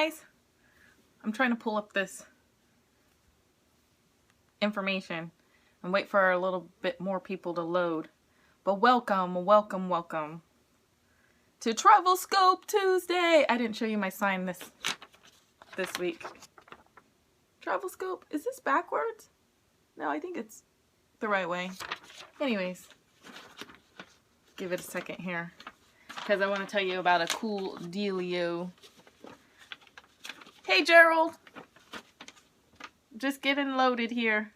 guys. I'm trying to pull up this information and wait for a little bit more people to load. But welcome to TravelScope Tuesday. I didn't show you my sign this week. TravelScope, is this backwards? No, I think it's the right way. Anyways, give it a second here because I want to tell you about a cool dealio. Hey Gerald, just getting loaded here.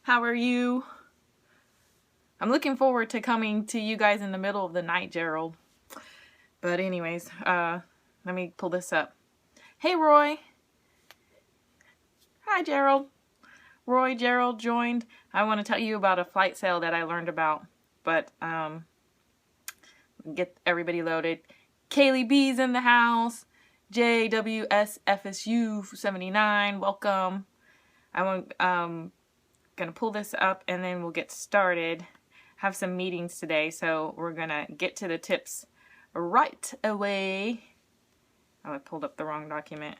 How are you? I'm looking forward to coming to you guys in the middle of the night, Gerald. But anyways, let me pull this up. Hey Roy. Hi Gerald. Roy, Gerald joined. I want to tell you about a flight sale that I learned about. But get everybody loaded. Kaylee B's in the house. JWSFSU 79, welcome. I'm gonna pull this up and then we'll get started. Have some meetings today, so we're gonna get to the tips right away. Oh, I pulled up the wrong document.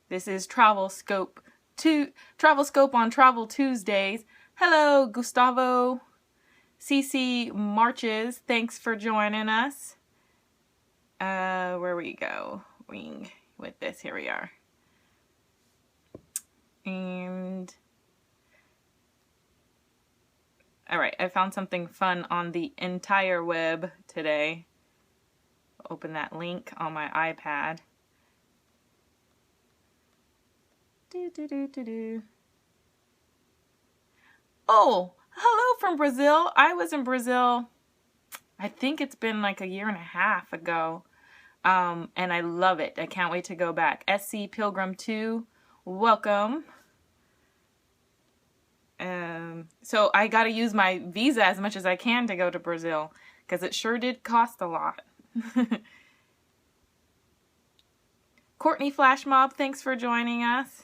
This is TravelScope on Travel Tuesdays. Hello, Gustavo. CC Marches, thanks for joining us. Where we go wing with this. Here we are. And all right, I found something fun on the entire web today. Open that link on my iPad. Oh, hello from Brazil. I was in Brazil, I think it's been like a year and a half ago. And I love it. I can't wait to go back. SC Pilgrim 2, welcome. So I got to use my visa as much as I can to go to Brazil because it sure did cost a lot. Courtney Flashmob, thanks for joining us.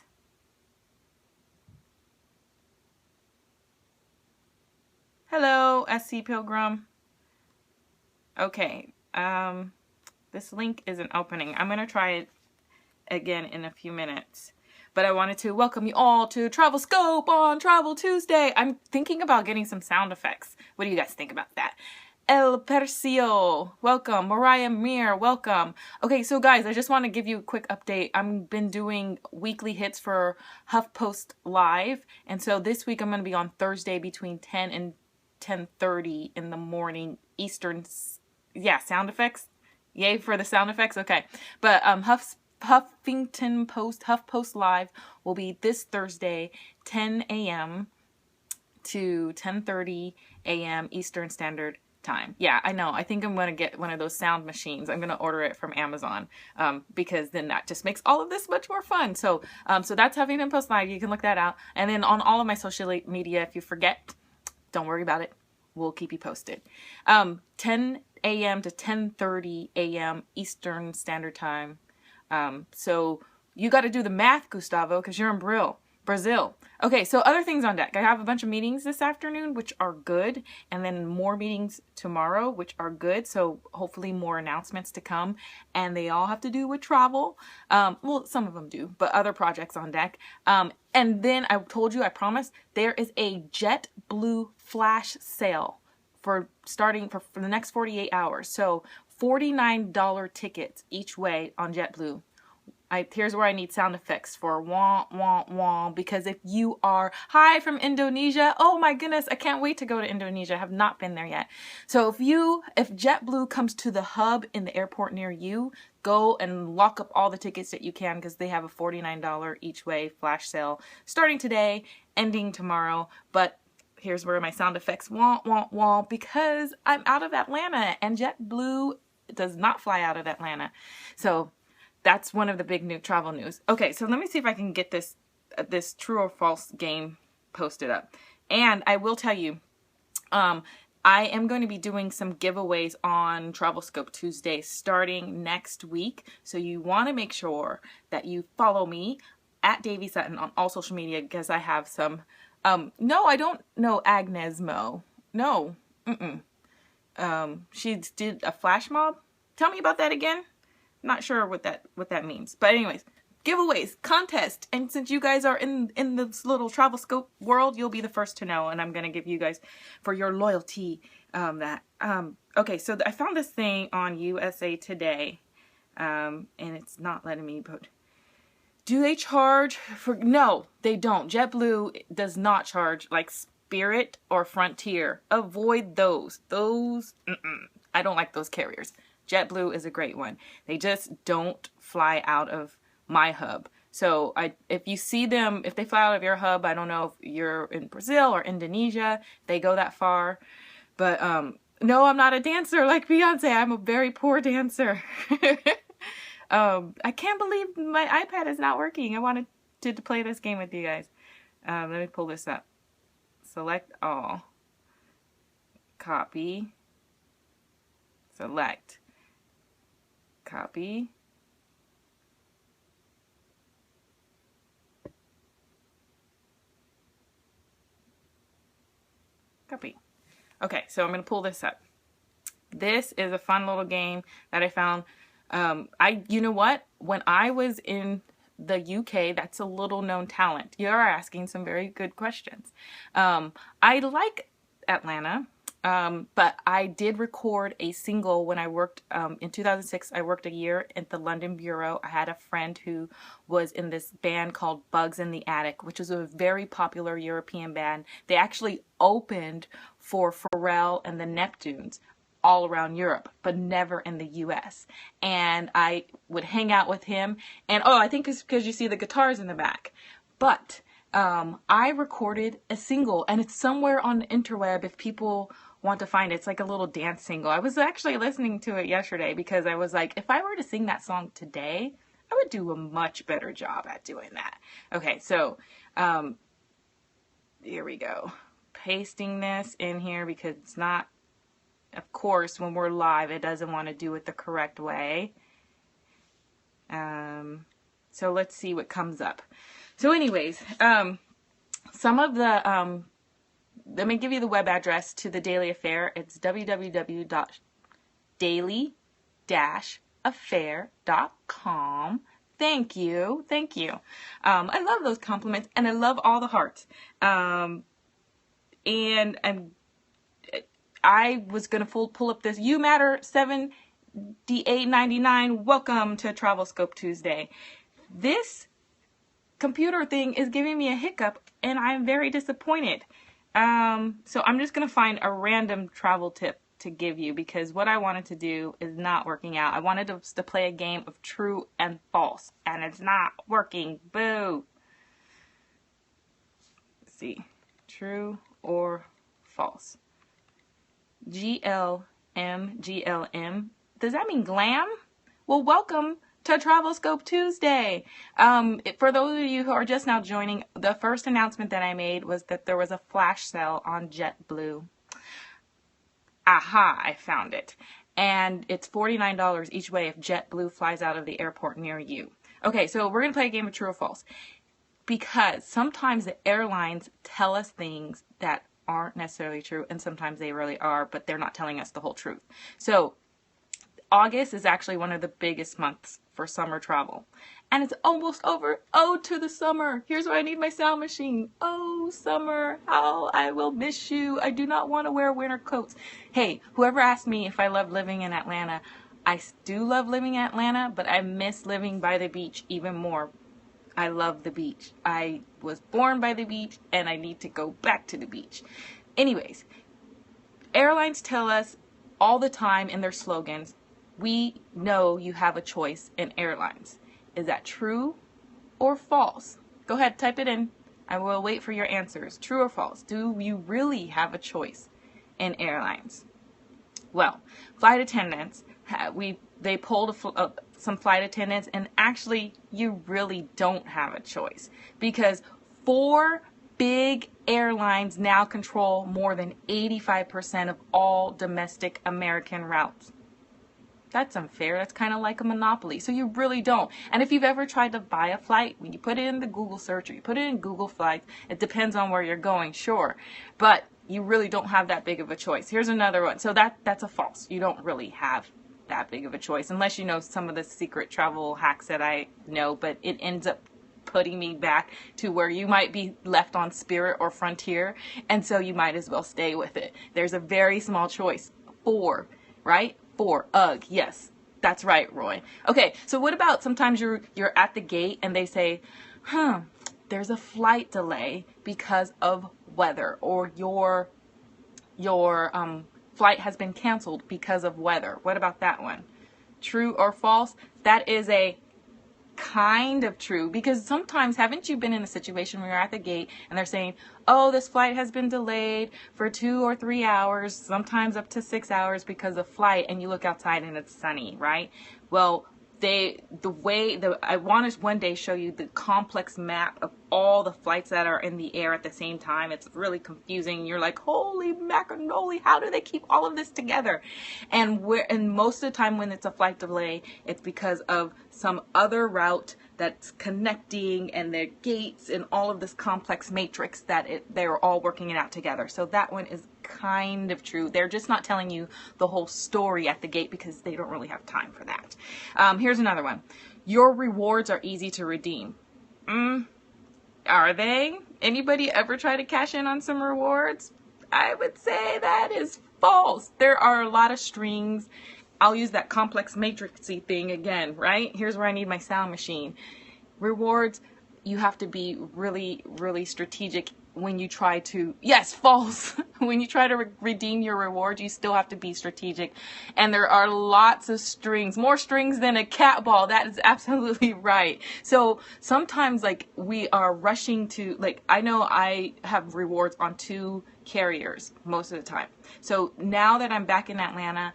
Hello, SC Pilgrim. Okay, this link isn't opening. I'm going to try it again in a few minutes. But I wanted to welcome you all to TravelScope on Travel Tuesday. I'm thinking about getting some sound effects. What do you guys think about that? El Percio, welcome. Mariah Mir, welcome. Okay, so guys, I just want to give you a quick update. I've been doing weekly hits for HuffPost Live. And so this week I'm going to be on Thursday between 10 and 10:30 in the morning Eastern. Yeah, sound effects. Yay for the sound effects. Okay. But Huffington Post, HuffPost Live will be this Thursday, 10 a.m. to 10:30 a.m. Eastern Standard Time. Yeah, I know. I think I'm going to get one of those sound machines. I'm going to order it from Amazon because then that just makes all of this much more fun. So that's Huffington Post Live. You can look that out. And then on all of my social media, if you forget, don't worry about it. We'll keep you posted. 10 a.m. to 10:30 a.m. Eastern Standard Time. So you got to do the math, Gustavo, because you're in Brazil. Okay, so other things on deck. I have a bunch of meetings this afternoon, which are good, and then more meetings tomorrow, which are good. So hopefully more announcements to come, and they all have to do with travel. Well, some of them do, but other projects on deck. And then I told you, I promised, there is a JetBlue flash sale for the next 48 hours. So $49 tickets each way on JetBlue. Here's where I need sound effects for wah, wah, wah, because if you are, hi from Indonesia, oh my goodness, I can't wait to go to Indonesia. I have not been there yet. So if JetBlue comes to the hub in the airport near you, go and lock up all the tickets that you can because they have a $49 each way flash sale starting today, ending tomorrow. But here's where my sound effects, wah, wah, wah, because I'm out of Atlanta and JetBlue does not fly out of Atlanta. So that's one of the big new travel news. Okay, so let me see if I can get this true or false game posted up. And I will tell you, I am going to be doing some giveaways on TravelScope Tuesday starting next week. So you want to make sure that you follow me at Dayvee Sutton on all social media because I have some. No, I don't know Agnes Mo. No. She did a flash mob. Tell me about that again. Not sure what that means. But anyways, giveaways, contest, and since you guys are in this little TravelScope world, you'll be the first to know, and I'm gonna give you guys, for your loyalty, okay, so I found this thing on USA Today, and it's not letting me put. Do they charge for? No, they don't. JetBlue does not charge like Spirit or Frontier. Avoid those. I don't like those carriers. JetBlue is a great one. They just don't fly out of my hub. So if you see them, if they fly out of your hub, I don't know if you're in Brazil or Indonesia, they go that far. But no, I'm not a dancer like Beyonce. I'm a very poor dancer. I can't believe my iPad is not working. I wanted to play this game with you guys. Let me pull this up. Select all. Copy. Select. Copy. Copy. Okay, so I'm going to pull this up. This is a fun little game that I found. You know what? When I was in the UK, that's a little known talent. You're asking some very good questions. I like Atlanta, but I did record a single when I worked, in 2006, I worked a year at the London Bureau. I had a friend who was in this band called Bugs in the Attic, which is a very popular European band. They actually opened for Pharrell and the Neptunes all around Europe, but never in the US. And I would hang out with him, and I think it's because you see the guitars in the back. But I recorded a single, and it's somewhere on the interweb if people want to find it. It's like a little dance single. I was actually listening to it yesterday because I was like, if I were to sing that song today, I would do a much better job at doing that. Okay, so here we go. Pasting this in here because it's not, of course, when we're live, it doesn't want to do it the correct way. So let's see what comes up. So anyways, some of the, let me give you the web address to the Daily Affair. It's www.daily-affair.com. Thank you. Thank you. I love those compliments, and I love all the hearts. And I was going to pull up this You Matter 7899. Welcome to TravelScope Tuesday. This computer thing is giving me a hiccup, and I'm very disappointed. So I'm just going to find a random travel tip to give you because what I wanted to do is not working out. I wanted to play a game of true and false, and it's not working. Boo. Let's see. True or false. GLM. Does that mean glam? Well, welcome to TravelScope Tuesday. For those of you who are just now joining, the first announcement that I made was that there was a flash sale on JetBlue. Aha, I found it. And it's $49 each way if JetBlue flies out of the airport near you. Okay, so we're going to play a game of true or false. Because sometimes the airlines tell us things that aren't necessarily true, and sometimes they really are, but they're not telling us the whole truth. So August is actually one of the biggest months for summer travel. And it's almost over. Oh, to the summer. Here's where I need my sound machine. Oh, summer, how I will miss you. I do not want to wear winter coats. Hey, whoever asked me if I love living in Atlanta, I do love living in Atlanta, but I miss living by the beach even more. I love the beach. I was born by the beach, and I need to go back to the beach. Anyways, airlines tell us all the time in their slogans, we know you have a choice in airlines. Is that true or false? Go ahead, type it in. I will wait for your answers. True or false? Do you really have a choice in airlines? Well, flight attendants, they polled some flight attendants, and actually you really don't have a choice because 4 big airlines now control more than 85% of all domestic American routes. That's unfair. That's kind of like a monopoly. So you really don't. And if you've ever tried to buy a flight, when you put it in the Google search or you put it in Google Flights, it depends on where you're going, sure. But you really don't have that big of a choice. Here's another one. So that's a false. You don't really have that big of a choice, unless you know some of the secret travel hacks that I know, but it ends up putting me back to where you might be left on Spirit or Frontier, and so you might as well stay with it. There's a very small choice. 4, right? 4. Ugh, yes. That's right, Roy. Okay, so what about sometimes you're at the gate and they say, there's a flight delay because of weather, or your flight has been canceled because of weather. What about that one? True or false? That is a kind of true, because sometimes, haven't you been in a situation where you're at the gate and they're saying, oh, this flight has been delayed for 2 or 3 hours, sometimes up to 6 hours because of flight, and you look outside and it's sunny, right? Well, I want to one day show you the complex map of all the flights that are in the air at the same time. It's really confusing. You're like, holy macaroni, how do they keep all of this together? And most of the time when it's a flight delay, it's because of some other route that's connecting, and their gates and all of this complex matrix that they're all working it out together. So that one is kind of true. They're just not telling you the whole story at the gate because they don't really have time for that. Here's another one. Your rewards are easy to redeem. Are they? Anybody ever try to cash in on some rewards? I would say that is false. There are a lot of strings. I'll use that complex matrixy thing again, right? Here's where I need my sound machine. Rewards, you have to be really, really strategic when you try to, yes, false. When you try to redeem your reward, you still have to be strategic. And there are lots of strings, more strings than a cat ball. That is absolutely right. So sometimes, like, we are rushing to, like, I know I have rewards on 2 carriers most of the time. So now that I'm back in Atlanta,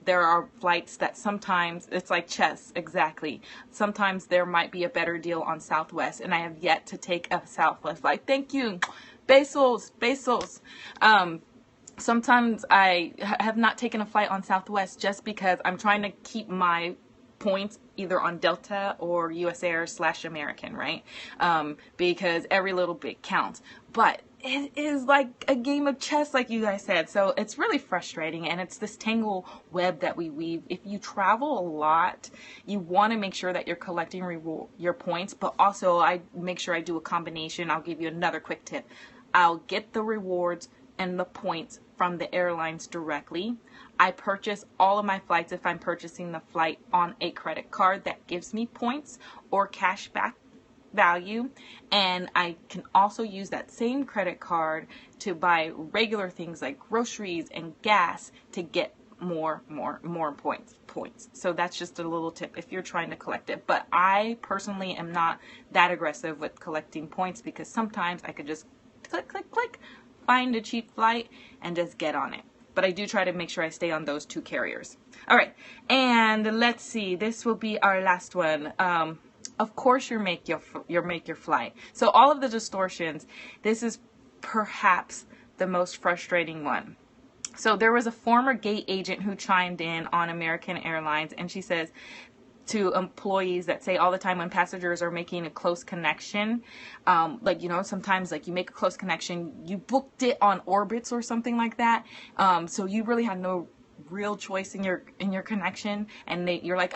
there are flights that sometimes, it's like chess, exactly. Sometimes there might be a better deal on Southwest, and I have yet to take a Southwest flight. Thank you. Bezos. Sometimes I have not taken a flight on Southwest just because I'm trying to keep my points either on Delta or US Air / American, right? Because every little bit counts. But it is like a game of chess, like you guys said. So it's really frustrating, and it's this tangle web that we weave. If you travel a lot, you want to make sure that you're collecting your points, but also I make sure I do a combination. I'll give you another quick tip. I'll get the rewards and the points from the airlines directly. I purchase all of my flights if I'm purchasing the flight on a credit card that gives me points or cash back value, and I can also use that same credit card to buy regular things like groceries and gas to get more points. So that's just a little tip if you're trying to collect it. But I personally am not that aggressive with collecting points, because sometimes I could just click, find a cheap flight and just get on it. But I do try to make sure I stay on those 2 carriers. All right, and let's see. This will be our last one. Of course, you make your flight. So all of the distortions. This is perhaps the most frustrating one. So there was a former gate agent who chimed in on American Airlines, and she says to employees that say all the time when passengers are making a close connection, like, you know, sometimes like you make a close connection, you booked it on Orbitz or something like that, so you really had no real choice in your connection, and you're like,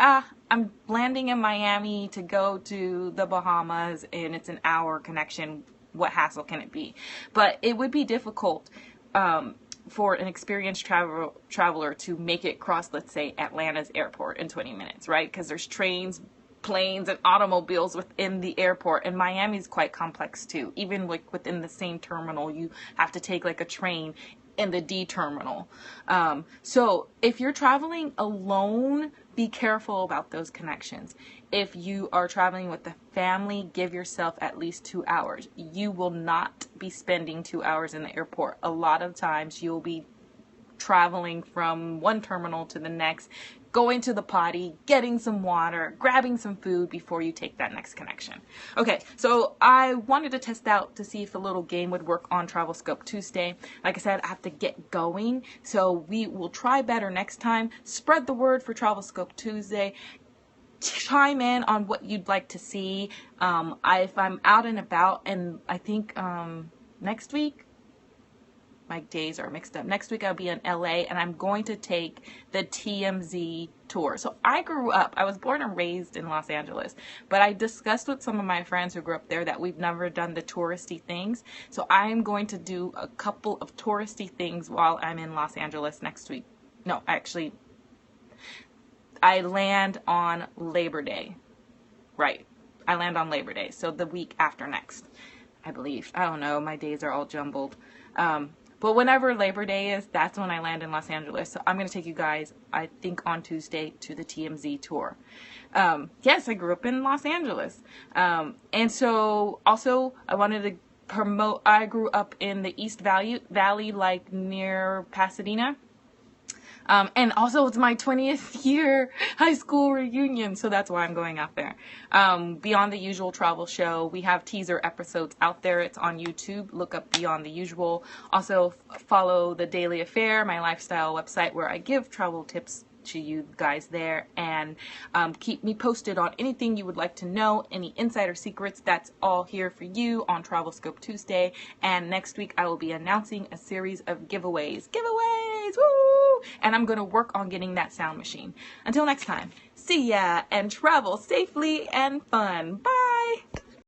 I'm landing in Miami to go to the Bahamas, and it's an hour connection. What hassle can it be? But it would be difficult for an experienced traveler to make it cross, let's say, Atlanta's airport in 20 minutes, right? Because there's trains, planes, and automobiles within the airport, and Miami's quite complex too. Even like within the same terminal, you have to take like a train in the D terminal. So if you're traveling alone, be careful about those connections. If you are traveling with the family, give yourself at least 2 hours. You will not be spending 2 hours in the airport. A lot of times you'll be traveling from one terminal to the next, going to the potty, getting some water, grabbing some food before you take that next connection. Okay, so I wanted to test out to see if the little game would work on TravelScope Tuesday. Like I said, I have to get going, so we will try better next time. Spread the word for TravelScope Tuesday. Chime in on what you'd like to see. If I'm out and about, and I think next week, my days are mixed up. Next week I'll be in LA, and I'm going to take the TMZ tour. So I was born and raised in Los Angeles, but I discussed with some of my friends who grew up there that we've never done the touristy things. So I'm going to do a couple of touristy things while I'm in Los Angeles next week. No, actually, I land on Labor Day. Right. I land on Labor Day. So the week after next, I believe. I don't know. My days are all jumbled. But whenever Labor Day is, that's when I land in Los Angeles. So I'm going to take you guys, I think on Tuesday, to the TMZ tour. Yes, I grew up in Los Angeles. And so also I wanted to promote, I grew up in the East Valley, like near Pasadena. And also it's my 20th year high school reunion, so that's why I'm going out there. Beyond the Usual Travel Show, we have teaser episodes out there. It's on YouTube. Look up Beyond the Usual. Also follow The Daily Affair, my lifestyle website where I give travel tips to you guys there, and keep me posted on anything you would like to know, any insider secrets. That's all here for you on TravelScope Tuesday. And next week I will be announcing a series of giveaways. Woo! And I'm going to work on getting that sound machine. Until next time, see ya and travel safely and fun. Bye!